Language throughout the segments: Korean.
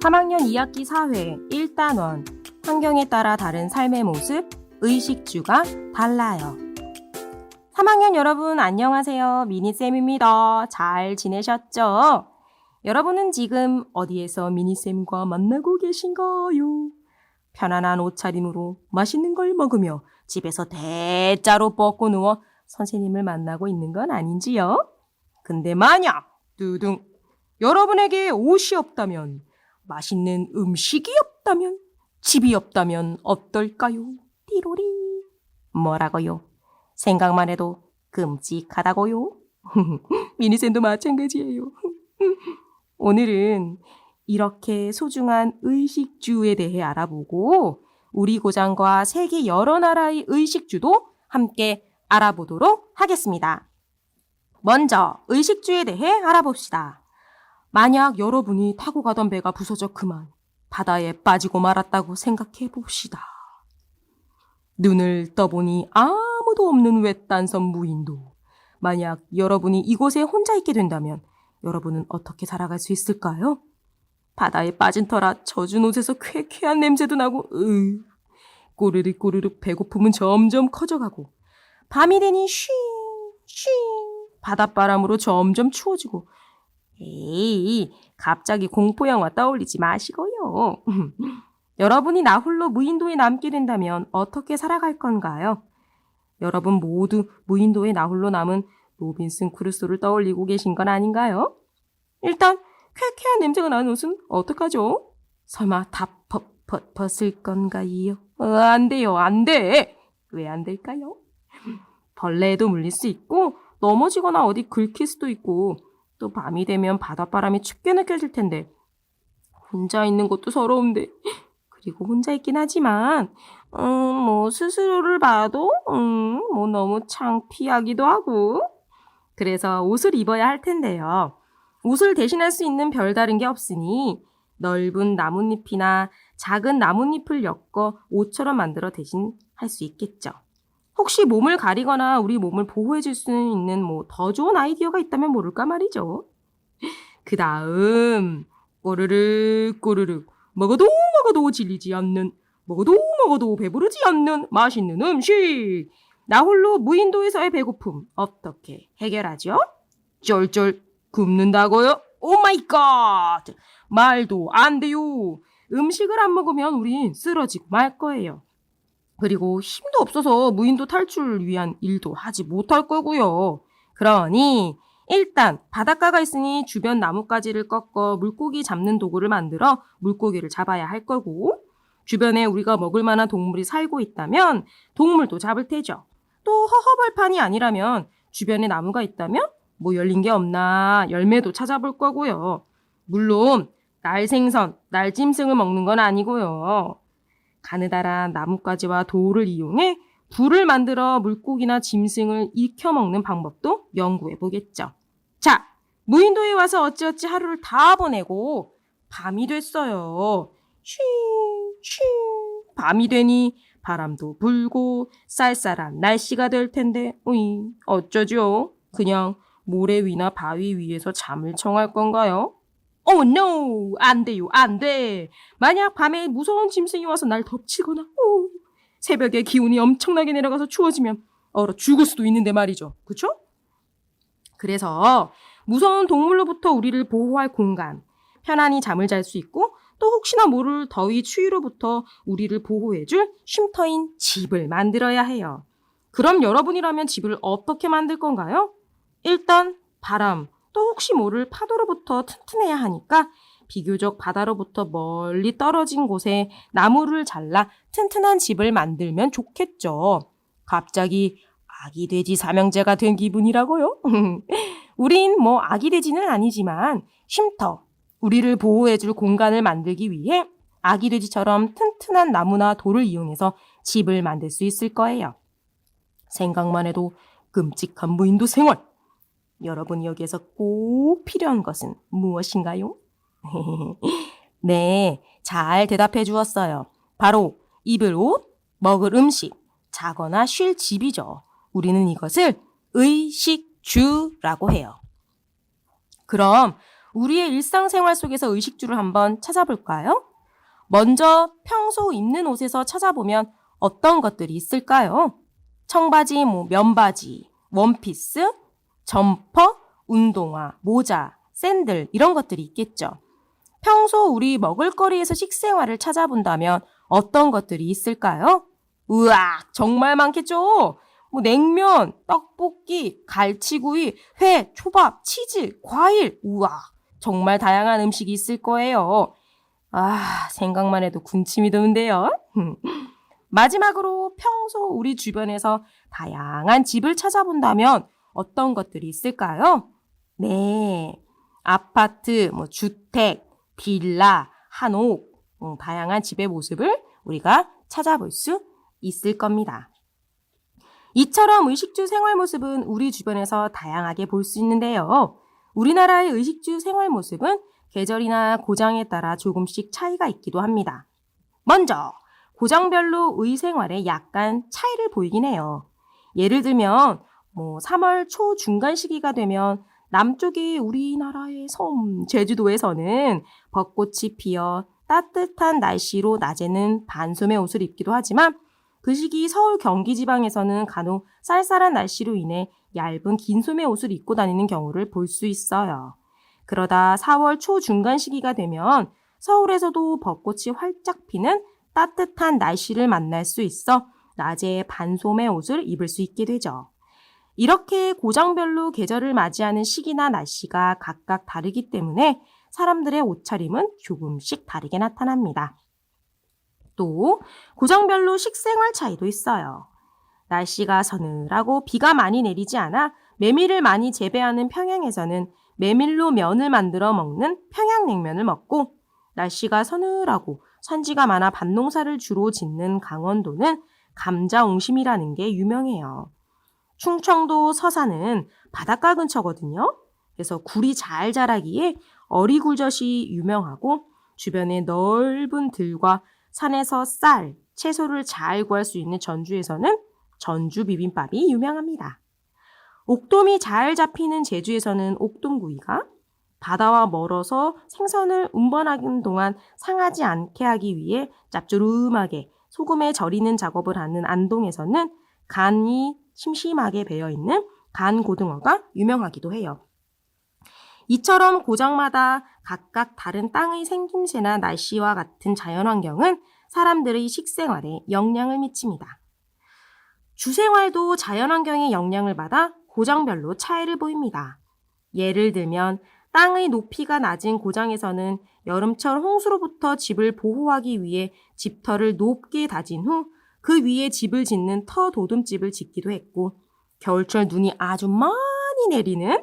3학년 2학기 사회 1단원 환경에 따라 다른 삶의 모습, 의식주가 달라요. 3학년 여러분 안녕하세요. 미니쌤입니다. 잘 지내셨죠? 여러분은 지금 어디에서 미니쌤과 만나고 계신가요? 편안한 옷차림으로 맛있는 걸 먹으며 집에서 대자로 뻗고 누워 선생님을 만나고 있는 건 아닌지요? 근데 만약 두둥 여러분에게 옷이 없다면, 맛있는 음식이 없다면, 집이 없다면 어떨까요? 띠로리. 뭐라고요? 생각만 해도 끔찍하다고요? 미니쌤도 마찬가지예요. 오늘은 이렇게 소중한 의식주에 대해 알아보고 우리 고장과 세계 여러 나라의 의식주도 함께 알아보도록 하겠습니다. 먼저 의식주에 대해 알아봅시다. 만약 여러분이 타고 가던 배가 부서져 그만 바다에 빠지고 말았다고 생각해 봅시다. 눈을 떠보니 아무도 없는 외딴섬 무인도. 만약 여러분이 이곳에 혼자 있게 된다면 여러분은 어떻게 살아갈 수 있을까요? 바다에 빠진 터라 젖은 옷에서 쾌쾌한 냄새도 나고 꼬르륵 꼬르륵 배고픔은 점점 커져가고 밤이 되니 쉥 바닷바람으로 점점 추워지고 에이 갑자기 공포영화 떠올리지 마시고요. 여러분이 나 홀로 무인도에 남게 된다면 어떻게 살아갈 건가요? 여러분 모두 무인도에 나 홀로 남은 로빈슨 크루소를 떠올리고 계신 건 아닌가요? 일단 쾌쾌한 냄새가 나는 옷은 어떡하죠? 설마 다 벗을 건가요? 안 돼요, 안 돼! 왜 안 될까요? 벌레에도 물릴 수 있고 넘어지거나 어디 긁힐 수도 있고 또 밤이 되면 바닷바람이 춥게 느껴질 텐데 혼자 있는 것도 서러운데 그리고 혼자 있긴 하지만 스스로를 봐도 너무 창피하기도 하고 그래서 옷을 입어야 할 텐데요. 옷을 대신할 수 있는 별다른 게 없으니 넓은 나뭇잎이나 작은 나뭇잎을 엮어 옷처럼 만들어 대신할 수 있겠죠. 혹시 몸을 가리거나 우리 몸을 보호해 줄 수 있는 더 좋은 아이디어가 있다면 모를까 말이죠. 그 다음 꼬르륵 꼬르륵 먹어도 질리지 않는 먹어도 배부르지 않는 맛있는 음식. 나 홀로 무인도에서의 배고픔 어떻게 해결하죠? 쫄쫄 굶는다고요? 오 마이 갓! 말도 안 돼요. 음식을 안 먹으면 우린 쓰러지고 말 거예요. 그리고 힘도 없어서 무인도 탈출을 위한 일도 하지 못할 거고요. 그러니 일단 바닷가가 있으니 주변 나뭇가지를 꺾어 물고기 잡는 도구를 만들어 물고기를 잡아야 할 거고 주변에 우리가 먹을 만한 동물이 살고 있다면 동물도 잡을 테죠. 또 허허벌판이 아니라면 주변에 나무가 있다면 열린 게 없나 열매도 찾아볼 거고요. 물론 날생선, 날짐승을 먹는 건 아니고요. 가느다란 나뭇가지와 돌을 이용해 불을 만들어 물고기나 짐승을 익혀 먹는 방법도 연구해 보겠죠. 자, 무인도에 와서 어찌어찌 하루를 다 보내고 밤이 됐어요. 밤이 되니 바람도 불고 쌀쌀한 날씨가 될 텐데 어쩌죠? 그냥 모래 위나 바위 위에서 잠을 청할 건가요? no! 안 돼요, 안 돼. 만약 밤에 무서운 짐승이 와서 날 덮치거나 새벽에 기온이 엄청나게 내려가서 추워지면 얼어 죽을 수도 있는데 말이죠. 그쵸? 그래서 무서운 동물로부터 우리를 보호할 공간, 편안히 잠을 잘 수 있고 또 혹시나 모를 더위 추위로부터 우리를 보호해줄 쉼터인 집을 만들어야 해요. 그럼 여러분이라면 집을 어떻게 만들 건가요? 일단 바람, 또 혹시 모를 파도로부터 튼튼해야 하니까 비교적 바다로부터 멀리 떨어진 곳에 나무를 잘라 튼튼한 집을 만들면 좋겠죠. 갑자기 아기 돼지 삼형제가 된 기분이라고요? 우린 아기 돼지는 아니지만 쉼터, 우리를 보호해줄 공간을 만들기 위해 아기 돼지처럼 튼튼한 나무나 돌을 이용해서 집을 만들 수 있을 거예요. 생각만 해도 끔찍한 무인도 생활. 여러분이 여기에서 꼭 필요한 것은 무엇인가요? 네, 잘 대답해 주었어요. 바로 입을 옷, 먹을 음식, 자거나 쉴 집이죠. 우리는 이것을 의식주라고 해요. 그럼 우리의 일상생활 속에서 의식주를 한번 찾아볼까요? 먼저 평소 입는 옷에서 찾아보면 어떤 것들이 있을까요? 청바지, 면바지, 원피스, 점퍼, 운동화, 모자, 샌들 이런 것들이 있겠죠. 평소 우리 먹을거리에서 식생활을 찾아본다면 어떤 것들이 있을까요? 우와, 정말 많겠죠? 냉면, 떡볶이, 갈치구이, 회, 초밥, 치즈, 과일, 우와, 정말 다양한 음식이 있을 거예요. 생각만 해도 군침이 도는데요. 마지막으로 평소 우리 주변에서 다양한 집을 찾아본다면 어떤 것들이 있을까요? 네, 아파트, 주택, 빌라, 한옥, 다양한 집의 모습을 우리가 찾아볼 수 있을 겁니다. 이처럼 의식주 생활 모습은 우리 주변에서 다양하게 볼 수 있는데요. 우리나라의 의식주 생활 모습은 계절이나 고장에 따라 조금씩 차이가 있기도 합니다. 먼저 고장별로 의생활에 약간 차이를 보이긴 해요. 예를 들면 3월 초 중간 시기가 되면 남쪽의 우리나라의 섬 제주도에서는 벚꽃이 피어 따뜻한 날씨로 낮에는 반소매 옷을 입기도 하지만 그 시기 서울 경기 지방에서는 간혹 쌀쌀한 날씨로 인해 얇은 긴 소매 옷을 입고 다니는 경우를 볼 수 있어요. 그러다 4월 초 중간 시기가 되면 서울에서도 벚꽃이 활짝 피는 따뜻한 날씨를 만날 수 있어 낮에 반소매 옷을 입을 수 있게 되죠. 이렇게 고장별로 계절을 맞이하는 시기나 날씨가 각각 다르기 때문에 사람들의 옷차림은 조금씩 다르게 나타납니다. 또 고장별로 식생활 차이도 있어요. 날씨가 서늘하고 비가 많이 내리지 않아 메밀을 많이 재배하는 평양에서는 메밀로 면을 만들어 먹는 평양냉면을 먹고, 날씨가 서늘하고 산지가 많아 밭농사를 주로 짓는 강원도는 감자옹심이라는 게 유명해요. 충청도 서산은 바닷가 근처거든요. 그래서 굴이 잘 자라기에 어리굴젓이 유명하고, 주변에 넓은 들과 산에서 쌀, 채소를 잘 구할 수 있는 전주에서는 전주 비빔밥이 유명합니다. 옥돔이 잘 잡히는 제주에서는 옥돔구이가, 바다와 멀어서 생선을 운반하는 동안 상하지 않게 하기 위해 짭조름하게 소금에 절이는 작업을 하는 안동에서는 간이 심심하게 배어있는 간고등어가 유명하기도 해요. 이처럼 고장마다 각각 다른 땅의 생김새나 날씨와 같은 자연환경은 사람들의 식생활에 영향을 미칩니다. 주생활도 자연환경의 영향을 받아 고장별로 차이를 보입니다. 예를 들면 땅의 높이가 낮은 고장에서는 여름철 홍수로부터 집을 보호하기 위해 집터를 높게 다진 후 그 위에 집을 짓는 터도듬집을 짓기도 했고, 겨울철 눈이 아주 많이 내리는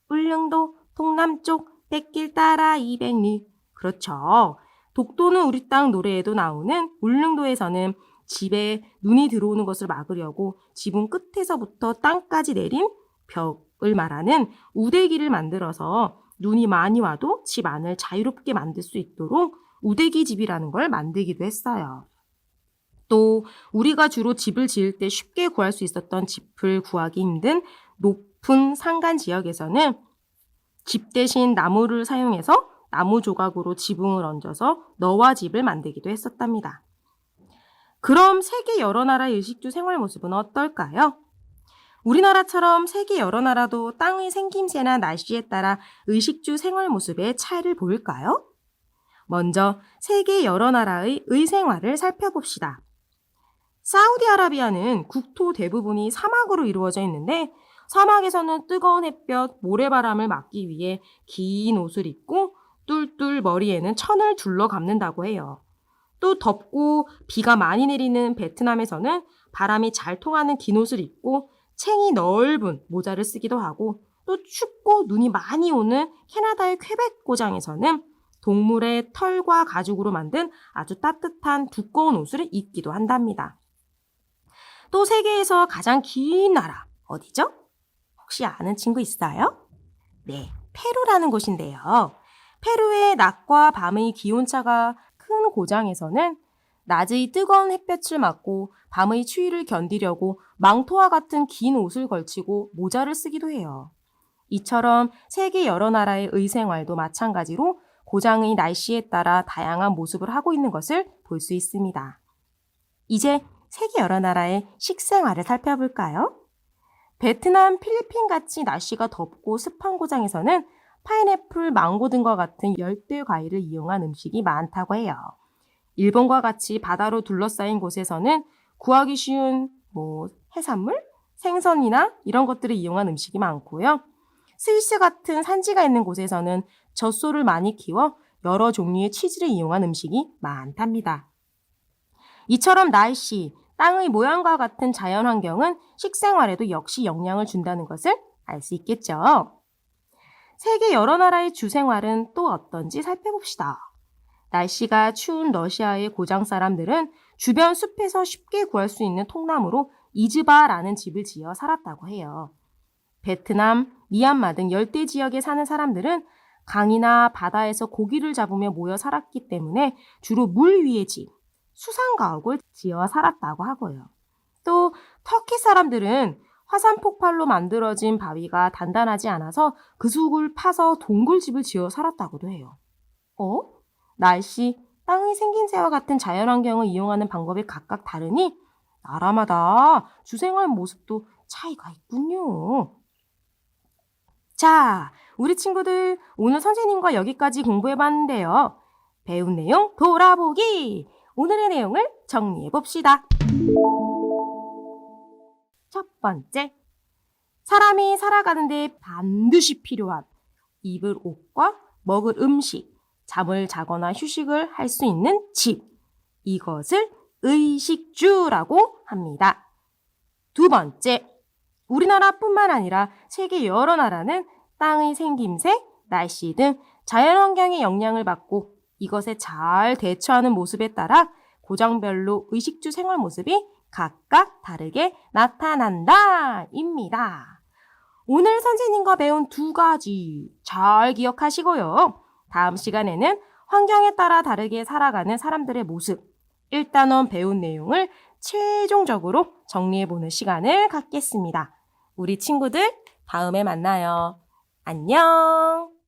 울릉도 동남쪽 백길 따라 200리, 그렇죠. 독도는 우리 땅 노래에도 나오는 울릉도에서는 집에 눈이 들어오는 것을 막으려고 지붕 끝에서부터 땅까지 내린 벽을 말하는 우대기를 만들어서 눈이 많이 와도 집 안을 자유롭게 만들 수 있도록 우대기 집이라는 걸 만들기도 했어요. 또 우리가 주로 집을 지을 때 쉽게 구할 수 있었던 집을 구하기 힘든 높은 산간 지역에서는 집 대신 나무를 사용해서 나무 조각으로 지붕을 얹어서 너와 집을 만들기도 했었답니다. 그럼 세계 여러 나라의 의식주 생활 모습은 어떨까요? 우리나라처럼 세계 여러 나라도 땅의 생김새나 날씨에 따라 의식주 생활 모습의 차이를 보일까요? 먼저 세계 여러 나라의 의생활을 살펴봅시다. 사우디아라비아는 국토 대부분이 사막으로 이루어져 있는데, 사막에서는 뜨거운 햇볕, 모래바람을 막기 위해 긴 옷을 입고 뚫뚫 머리에는 천을 둘러 감는다고 해요. 또 덥고 비가 많이 내리는 베트남에서는 바람이 잘 통하는 긴 옷을 입고 챙이 넓은 모자를 쓰기도 하고, 또 춥고 눈이 많이 오는 캐나다의 퀘벡 고장에서는 동물의 털과 가죽으로 만든 아주 따뜻한 두꺼운 옷을 입기도 한답니다. 또 세계에서 가장 긴 나라 어디죠? 혹시 아는 친구 있어요? 네, 페루라는 곳인데요. 페루의 낮과 밤의 기온차가 큰 고장에서는 낮의 뜨거운 햇볕을 맞고 밤의 추위를 견디려고 망토와 같은 긴 옷을 걸치고 모자를 쓰기도 해요. 이처럼 세계 여러 나라의 의생활도 마찬가지로 고장의 날씨에 따라 다양한 모습을 하고 있는 것을 볼 수 있습니다. 이제 세계 여러 나라의 식생활을 살펴볼까요? 베트남, 필리핀 같이 날씨가 덥고 습한 고장에서는 파인애플, 망고 등과 같은 열대 과일을 이용한 음식이 많다고 해요. 일본과 같이 바다로 둘러싸인 곳에서는 구하기 쉬운 해산물, 생선이나 이런 것들을 이용한 음식이 많고요. 스위스 같은 산지가 있는 곳에서는 젖소를 많이 키워 여러 종류의 치즈를 이용한 음식이 많답니다. 이처럼 날씨, 땅의 모양과 같은 자연 환경은 식생활에도 역시 영향을 준다는 것을 알 수 있겠죠. 세계 여러 나라의 주생활은 또 어떤지 살펴봅시다. 날씨가 추운 러시아의 고장 사람들은 주변 숲에서 쉽게 구할 수 있는 통나무로 이즈바라는 집을 지어 살았다고 해요. 베트남, 미얀마 등 열대 지역에 사는 사람들은 강이나 바다에서 고기를 잡으며 모여 살았기 때문에 주로 물 위의 집, 수상가옥을 지어 살았다고 하고요. 또 터키 사람들은 화산 폭발로 만들어진 바위가 단단하지 않아서 그 숲을 파서 동굴집을 지어 살았다고도 해요. 날씨, 땅의 생김새와 같은 자연환경을 이용하는 방법이 각각 다르니 나라마다 주생활 모습도 차이가 있군요. 자, 우리 친구들 오늘 선생님과 여기까지 공부해봤는데요. 배운 내용 돌아보기! 오늘의 내용을 정리해봅시다. 첫 번째, 사람이 살아가는데 반드시 필요한 입을 옷과 먹을 음식, 잠을 자거나 휴식을 할 수 있는 집, 이것을 의식주라고 합니다. 두 번째, 우리나라뿐만 아니라 세계 여러 나라는 땅의 생김새, 날씨 등 자연환경의 영향을 받고 이것에 잘 대처하는 모습에 따라 고장별로 의식주 생활 모습이 각각 다르게 나타난다 입니다. 오늘 선생님과 배운 두 가지 잘 기억하시고요. 다음 시간에는 환경에 따라 다르게 살아가는 사람들의 모습, 1단원 배운 내용을 최종적으로 정리해보는 시간을 갖겠습니다. 우리 친구들 다음에 만나요. 안녕!